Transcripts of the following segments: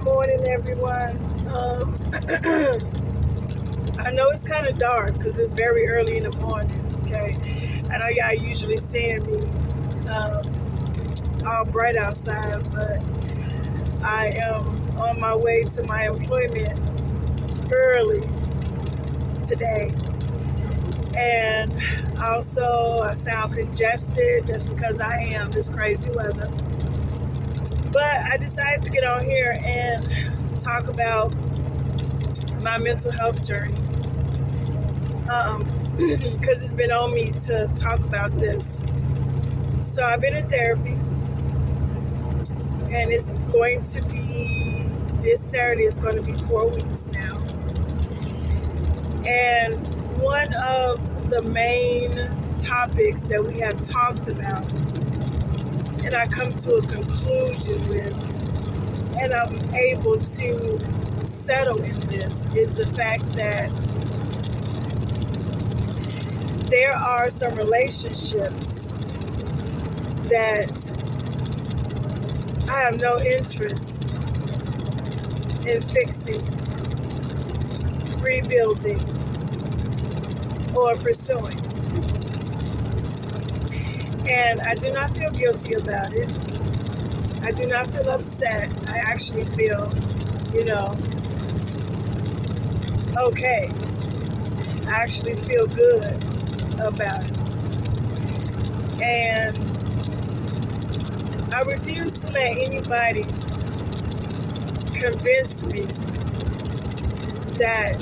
Good morning, everyone. I know it's kind of dark because it's very early in the morning. Okay, I know y'all usually seeing me all bright outside, but I am on my way to my employment early today, and also I sound congested. That's because I am this crazy weather. But I decided to get on here and talk about my mental health journey. Because it's been on me to talk about this. So I've been in therapy, and it's going to be this Saturday. It's going to be 4 weeks now. And one of the main topics that we have talked about, and I come to a conclusion with, and I'm able to settle in this, is the fact that there are some relationships that I have no interest in fixing, rebuilding, or pursuing. And I do not feel guilty about it. I do not feel upset. I actually feel, okay. I actually feel good about it. And I refuse to let anybody convince me that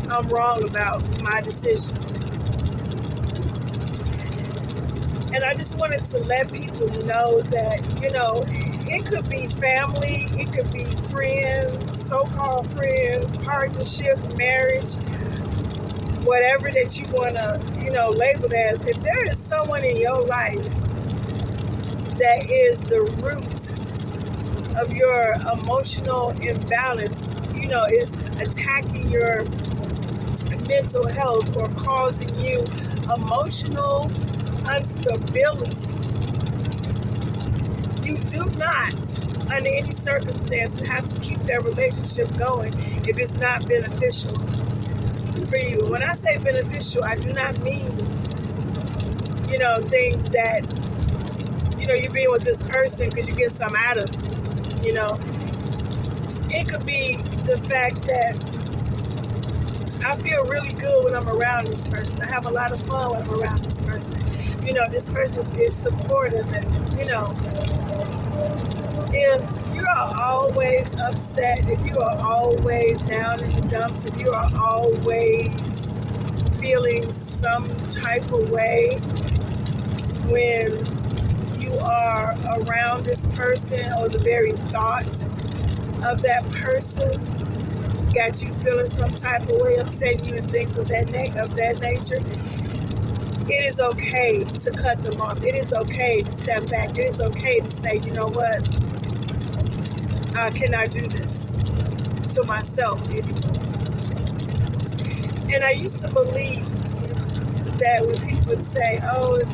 I'm wrong about my decision. And I just wanted to let people know that, it could be family, it could be friends, so-called friend, partnership, marriage, whatever that you want to, label it as. If there is someone in your life that is the root of your emotional imbalance, is attacking your mental health or causing you emotional instability, you do not, under any circumstances, have to keep that relationship going if it's not beneficial for you. When I say beneficial, I do not mean, things that, you're being with this person because you get something out of it, It could be the fact that I feel really good when I'm around this person. I have a lot of fun when I'm around this person. This person is supportive, and, if you are always upset, if you are always down in the dumps, if you are always feeling some type of way when you are around this person, or the very thought of that person got you feeling some type of way, upsetting you, and things of that nature, it is okay to cut them off. It is okay to step back. It is okay to say, you know what, I cannot do this to myself anymore. And I used to believe that when people would say, oh, if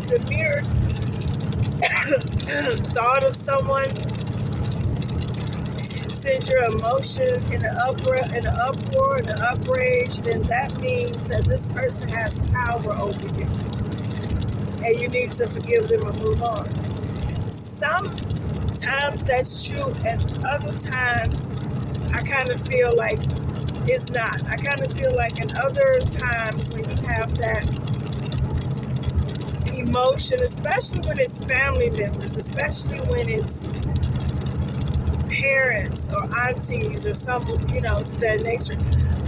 the mere thought of someone sends your emotion in an uproar, in an outrage, then that means that this person has power over you, and you need to forgive them and move on. Sometimes that's true, and other times I kind of feel like it's not. I kind of feel like in other times when you have that emotion, especially when it's family members, especially when it's parents or aunties or some, to that nature,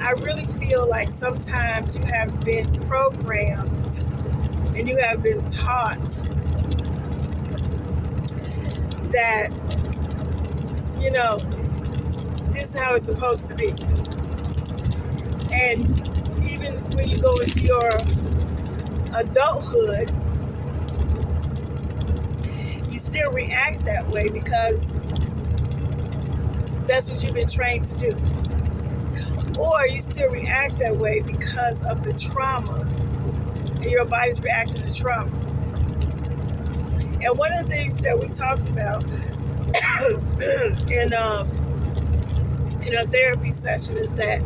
I really feel like sometimes you have been programmed and you have been taught that, this is how it's supposed to be. And even when you go into your adulthood, you still react that way because that's what you've been trained to do. Or you still react that way because of the trauma, and your body's reacting to trauma. And one of the things that we talked about in a therapy session is that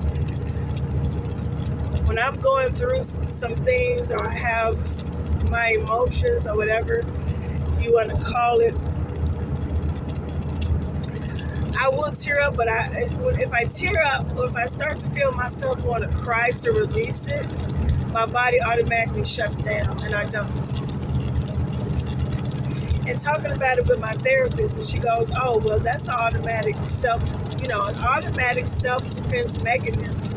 when I'm going through some things, or I have my emotions or whatever you want to call it, I will tear up, but if I tear up, or if I start to feel myself want to cry to release it, my body automatically shuts down, and I don't. And talking about it with my therapist, and she goes, "Oh, well, that's an automatic self-defense mechanism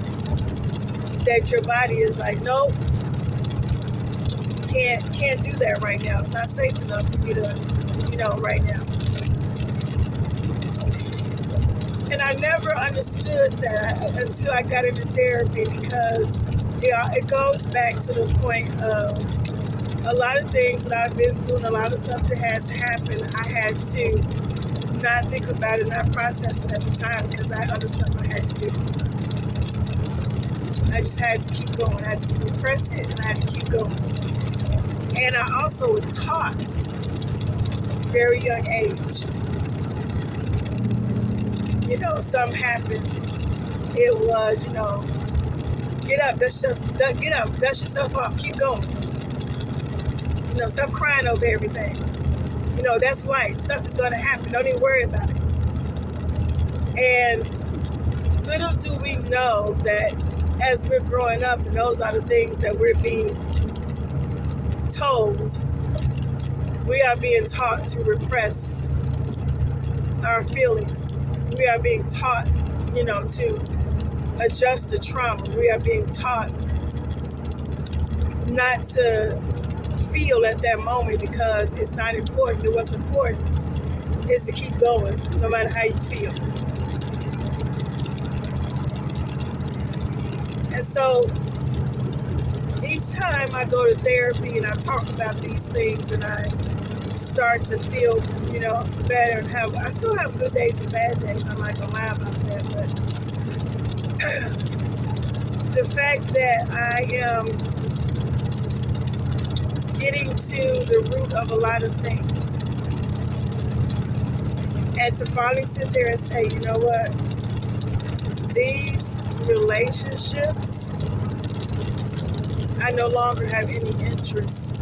that your body is like, nope, can't do that right now. It's not safe enough for you to, right now." And I never understood that until I got into therapy, because it goes back to the point of a lot of things that I've been through, and a lot of stuff that has happened. I had to not think about it, not process it at the time, because I had other stuff I had to do. I just had to keep going. I had to repress it, and I had to keep going. And I also was taught very young age, something happened. It was, get up, dust yourself off, keep going. Stop crying over everything. That's life. Stuff is going to happen. Don't even worry about it. And little do we know that as we're growing up, and those are the things that we're being told, we are being taught to repress our feelings. We are being taught, to adjust to trauma. We are being taught not to feel at that moment, because it's not important. What's important is to keep going, no matter how you feel. And so each time I go to therapy and I talk about these things, and I start to feel, better, and I still have good days and bad days. I'm not gonna lie about that, but the fact that I am getting to the root of a lot of things, and to finally sit there and say, you know what, these relationships, I no longer have any interest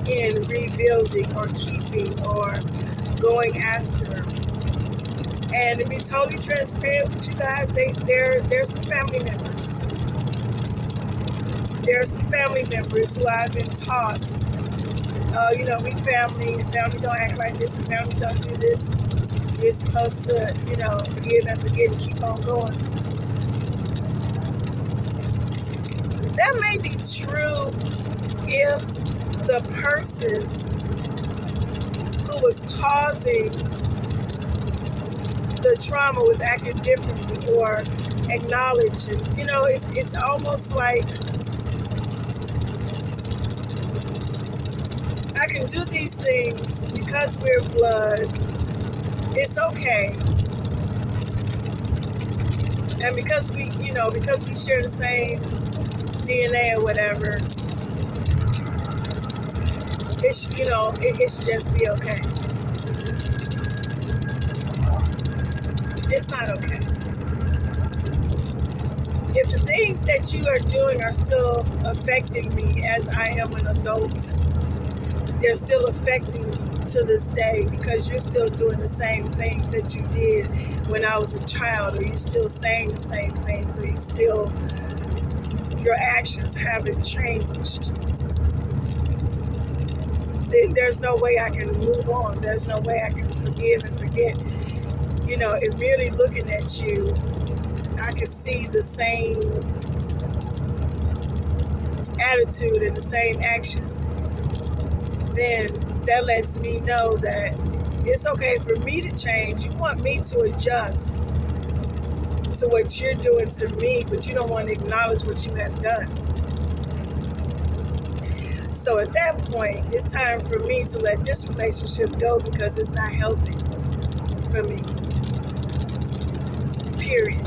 in rebuilding or keeping or going after. And to be totally transparent with you guys, there's some family members. There are some family members who I've been taught, we family don't act like this, and family don't do this. You're supposed to, forgive and forget and keep on going. That may be true if the person who was causing the trauma was acting differently, or acknowledged it. It's almost like I can do these things because we're blood. It's okay. And because we share the same DNA or whatever, it should just be okay. It's not okay. If the things that you are doing are still affecting me as I am an adult, they're still affecting me to this day, because you're still doing the same things that you did when I was a child, or you're still saying the same things, or your actions haven't changed. There's no way I can move on. There's no way I can forgive and forget. If merely looking at you, I can see the same attitude and the same actions, then that lets me know that it's okay for me to change. You want me to adjust to what you're doing to me, but you don't want to acknowledge what you have done. So at that point, it's time for me to let this relationship go, because it's not healthy for me. Period.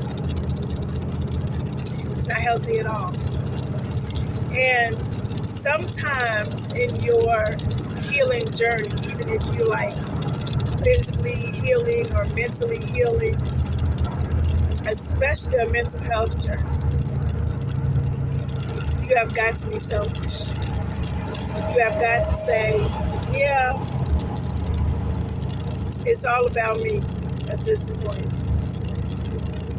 It's not healthy at all. And sometimes in your healing journey, even if you're like physically healing or mentally healing, especially a mental health journey. You have got to be selfish. You have got to say, yeah, it's all about me at this point.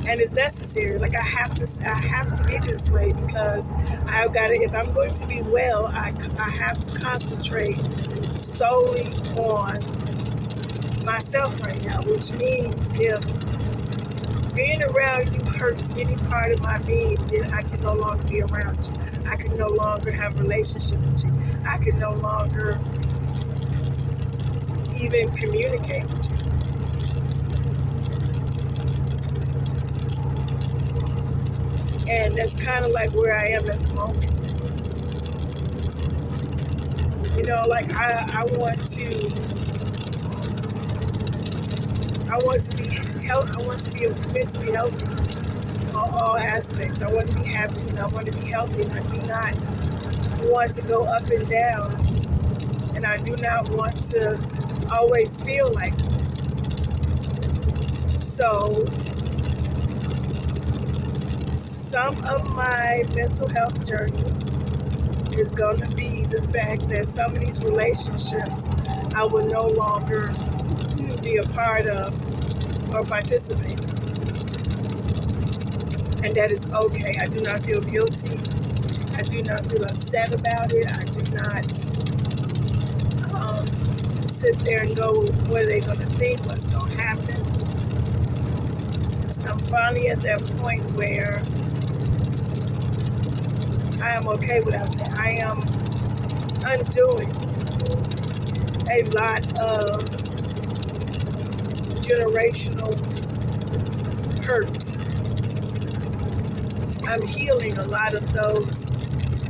And it's necessary. Like I have to be this way because I've got to, if I'm going to be well, I have to concentrate solely on myself right now, which means if being around you hurts any part of my being, then I can no longer be around you. I can no longer have a relationship with you. I can no longer even communicate with you. And that's kind of like where I am at the moment. You know, like I want to be healthy. I want to be mentally healthy on all aspects. I want to be happy and I want to be healthy. And I do not want to go up and down. And I do not want to always feel like this. So some of my mental health journey is going to be the fact that some of these relationships I will no longer be a part of or participate. And that is okay. I do not feel guilty. I do not feel upset about it. I do not sit there and go, what are they going to think? What's going to happen? I'm finally at that point where I am okay without that. I am undoing a lot of generational hurt. I'm healing a lot of those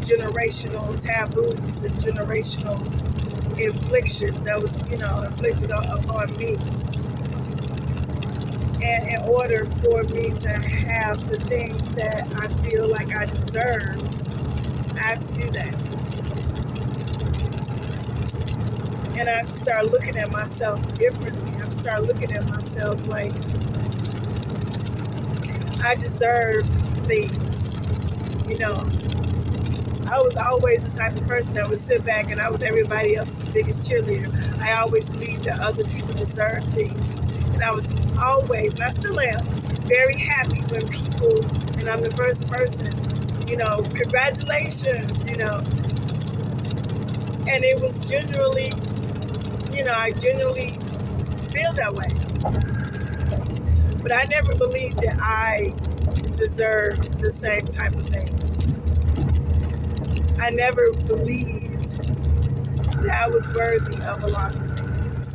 generational taboos and generational inflictions that was, inflicted upon me. And in order for me to have the things that I feel like I deserve, I have to do that. And I have to start looking at myself differently. I have to start looking at myself like I deserve things. I was always the type of person that would sit back and I was everybody else's biggest cheerleader. I always believed that other people deserve things. And I was always, and I still am, very happy when people, and I'm the first person, congratulations, And it was generally, I genuinely feel that way. But I never believed that I deserved the same type of thing. I never believed that I was worthy of a lot of things.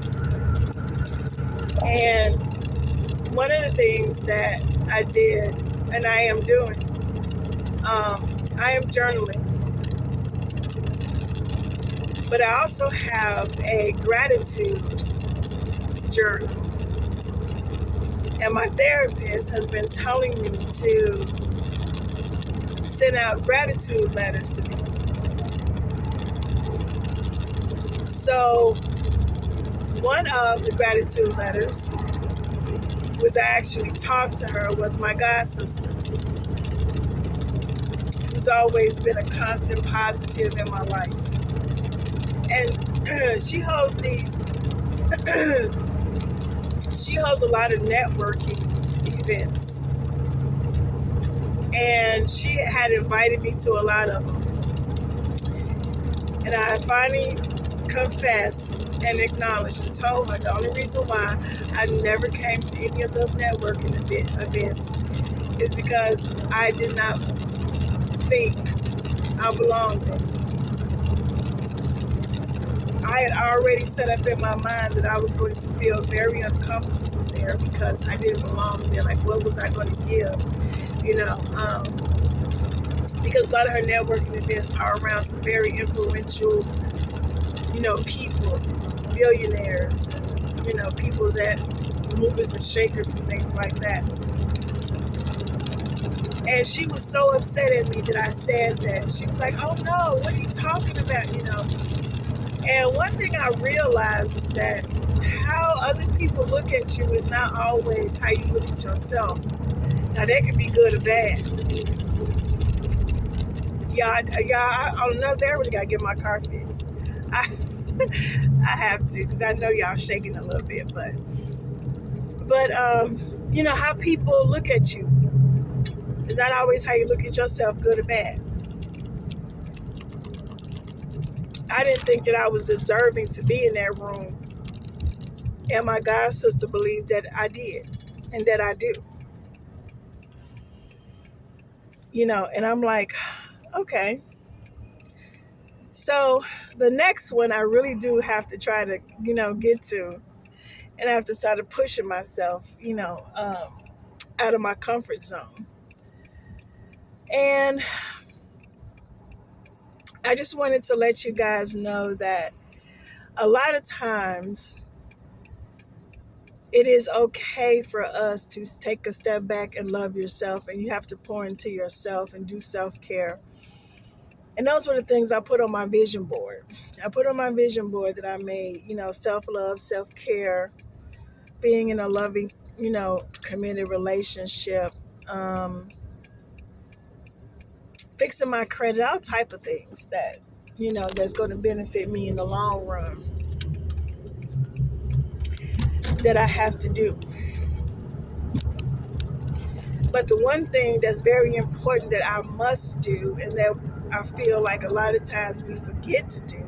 And one of the things that I did, and I am doing, I am journaling. But I also have a gratitude journal. And my therapist has been telling me to send out gratitude letters to me. So one of the gratitude letters was I actually talked to her was my god sister, who's always been a constant positive in my life. And she hosts a lot of networking events. And she had invited me to a lot of them. And I finally confessed and acknowledged and told her the only reason why I never came to any of those networking events is because I did not think I belonged there. I had already set up in my mind that I was going to feel very uncomfortable there because I didn't belong there. Like, what was I going to give? Because a lot of her networking events are around some very influential, people, billionaires, people that movers and shakers and things like that. And she was so upset at me that I said that. She was like, oh no, what are you talking about, And one thing I realized is that how other people look at you is not always how you look at yourself. Now that can be good or bad. On another day, I really gotta get my car fixed. I, I have to, because I know y'all shaking a little bit, but how people look at you is not always how you look at yourself, good or bad. I didn't think that I was deserving to be in that room, and my God sister believed that I did, and that I do. And I'm like, okay. So the next one I really do have to try to, get to, and I have to start pushing myself, out of my comfort zone. And I just wanted to let you guys know that a lot of times it is okay for us to take a step back and love yourself, and you have to pour into yourself and do self-care. And those were the things I put on my vision board. I put on my vision board that I made, self-love, self-care, being in a loving, committed relationship, fixing my credit, all type of things that, that's going to benefit me in the long run that I have to do. But the one thing that's very important that I must do, and that I feel like a lot of times we forget to do,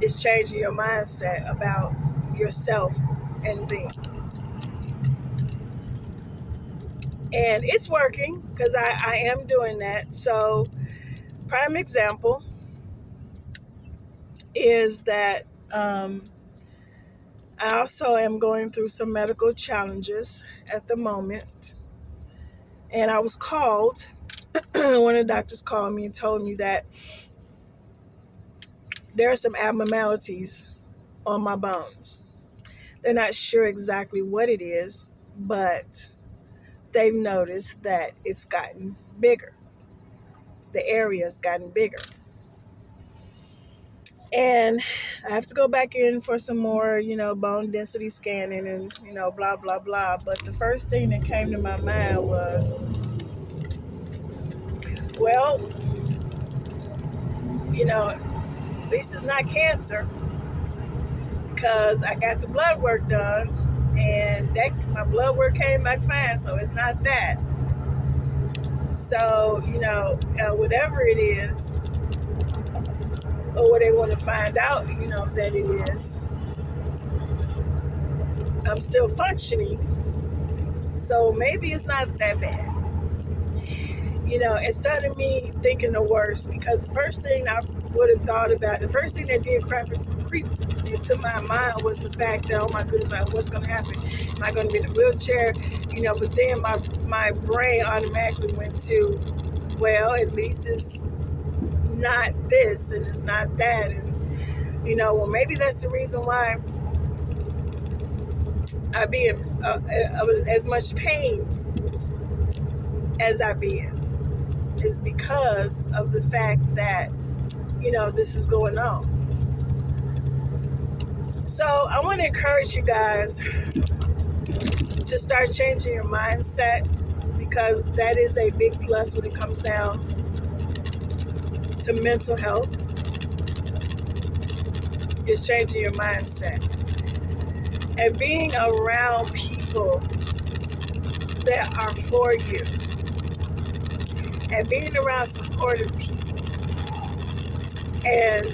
is changing your mindset about yourself and things. And it's working, because I am doing that. So, prime example is that I also am going through some medical challenges at the moment. And I was called, one of the doctors called me and told me that there are some abnormalities on my bones. They're not sure exactly what it is, but they've noticed that it's gotten bigger. The area's gotten bigger. And I have to go back in for some more, bone density scanning and, blah, blah, blah. But the first thing that came to my mind was, well, at least it's not cancer, because I got the blood work done, and my blood work came back fine, so it's not that. So, whatever it is, or what they want to find out, that it is, I'm still functioning. So maybe it's not that bad. Instead of me thinking the worst, because the first thing I would have thought about, the first thing that did creep into my mind was the fact that, oh my goodness, what's going to happen? Am I going to be in a wheelchair? But then my brain automatically went to, well, at least it's not this and it's not that. And, well, maybe that's the reason why I be in as much pain as I be in, is because of the fact that, this is going on. So I want to encourage you guys to start changing your mindset, because that is a big plus when it comes down to mental health, is changing your mindset. And being around people that are for you, and being around supportive people, and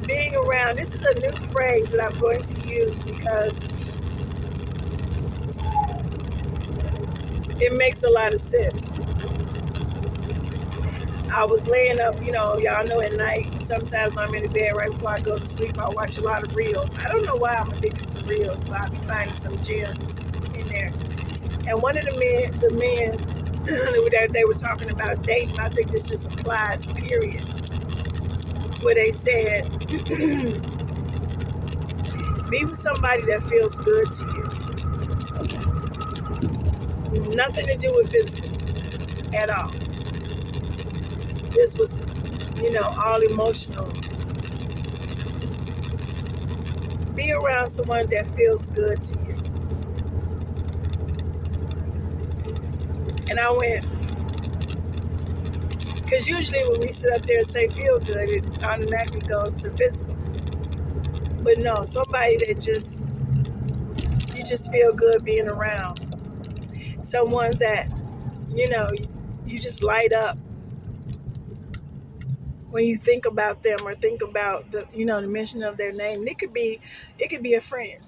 being around, this is a new phrase that I'm going to use because it makes a lot of sense. I was laying up, y'all know at night, sometimes when I'm in the bed right before I go to sleep, I watch a lot of reels. I don't know why I'm addicted to reels, but I'll be finding some gems in there. And one of the men that they were talking about dating, I think this just applies, period, where they said, be with somebody that feels good to you. Nothing to do with physical at all. This was, all emotional Be around someone that feels good to you. And I went, because usually when we sit up there and say feel good, it automatically goes to physical. But no, somebody that you just feel good being around. Someone that, you just light up when you think about them or think about the mention of their name. And it could be a friend.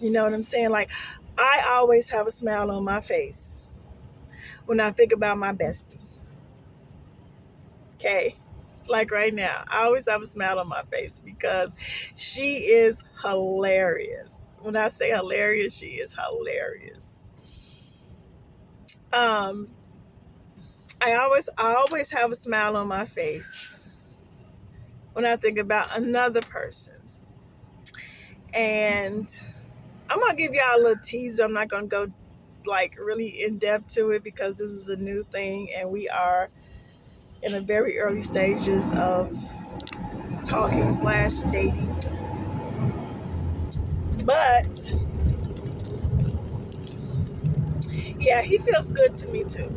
You know what I'm saying? Like, I always have a smile on my face when I think about my bestie. Okay. Like right now, I always have a smile on my face because she is hilarious. When I say hilarious, she is hilarious. Um, I always have a smile on my face when I think about another person. And I'm gonna give y'all a little teaser. I'm not gonna go like really in depth to it because this is a new thing and we are in the very early stages of talking/dating. But yeah, he feels good to me too.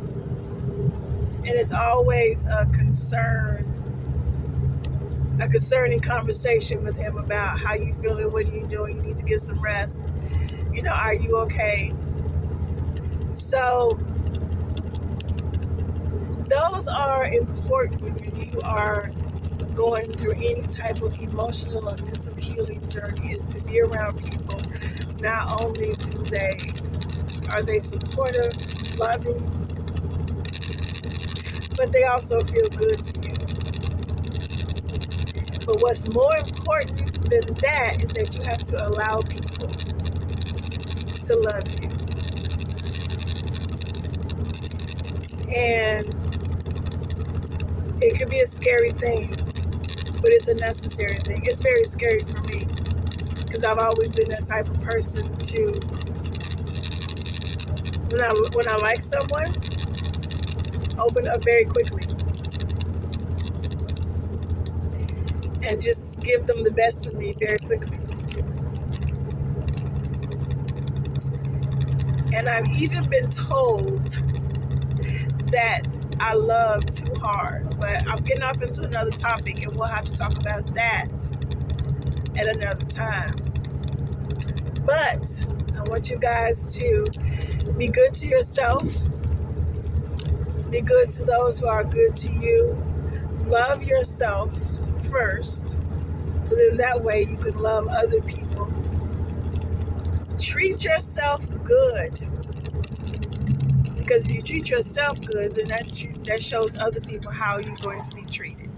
And it's always a concerning conversation with him about how you feeling, what are you doing, you need to get some rest. Are you okay? So those are important when you are going through any type of emotional or mental healing journey, is to be around people. Not only are they supportive, loving, but they also feel good to you. But what's more important than that is that you have to allow people to love you. And it could be a scary thing, but it's a necessary thing. It's very scary for me because I've always been that type of person to, when I like someone, open up very quickly and just give them the best of me very quickly. And I've even been told that I love too hard, but I'm getting off into another topic and we'll have to talk about that at another time. But I want you guys to be good to yourself, be good to those who are good to you, love yourself first, so then that way you can love other people. Treat yourself good, because if you treat yourself good, then that shows other people how you're going to be treated.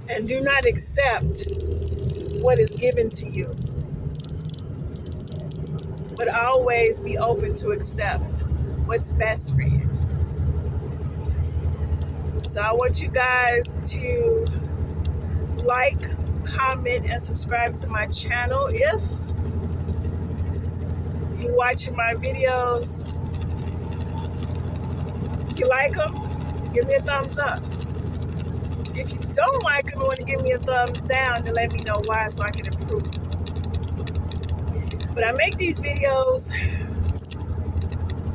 And do not accept what is given to you, but always be open to accept what's best for you. So I want you guys to like, comment, and subscribe to my channel. If you're watching my videos, if you like them, give me a thumbs up. If you don't like them and want to give me a thumbs down, then let me know why so I can improve. But I make these videos,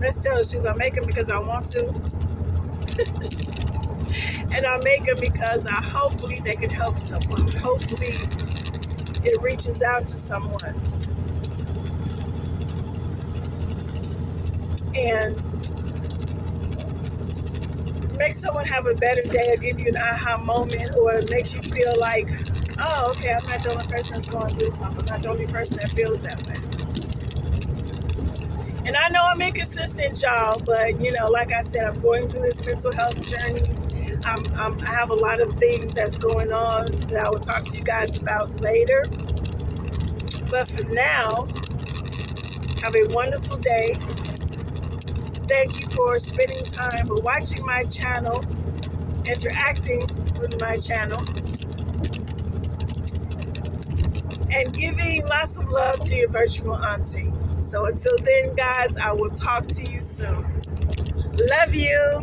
let's tell the truth, I make them because I want to. And I make them because hopefully they can help someone. Hopefully it reaches out to someone. And make someone have a better day, or give you an aha moment, or it makes you feel like, oh, okay, I'm not the only person that's going through something. I'm not the only person that feels that way. And I know I'm inconsistent, y'all, but like I said, I'm going through this mental health journey. I have a lot of things that's going on that I will talk to you guys about later. But for now, have a wonderful day. Thank you for spending time with watching my channel, interacting with my channel, and giving lots of love to your virtual auntie. So until then, guys, I will talk to you soon. Love you.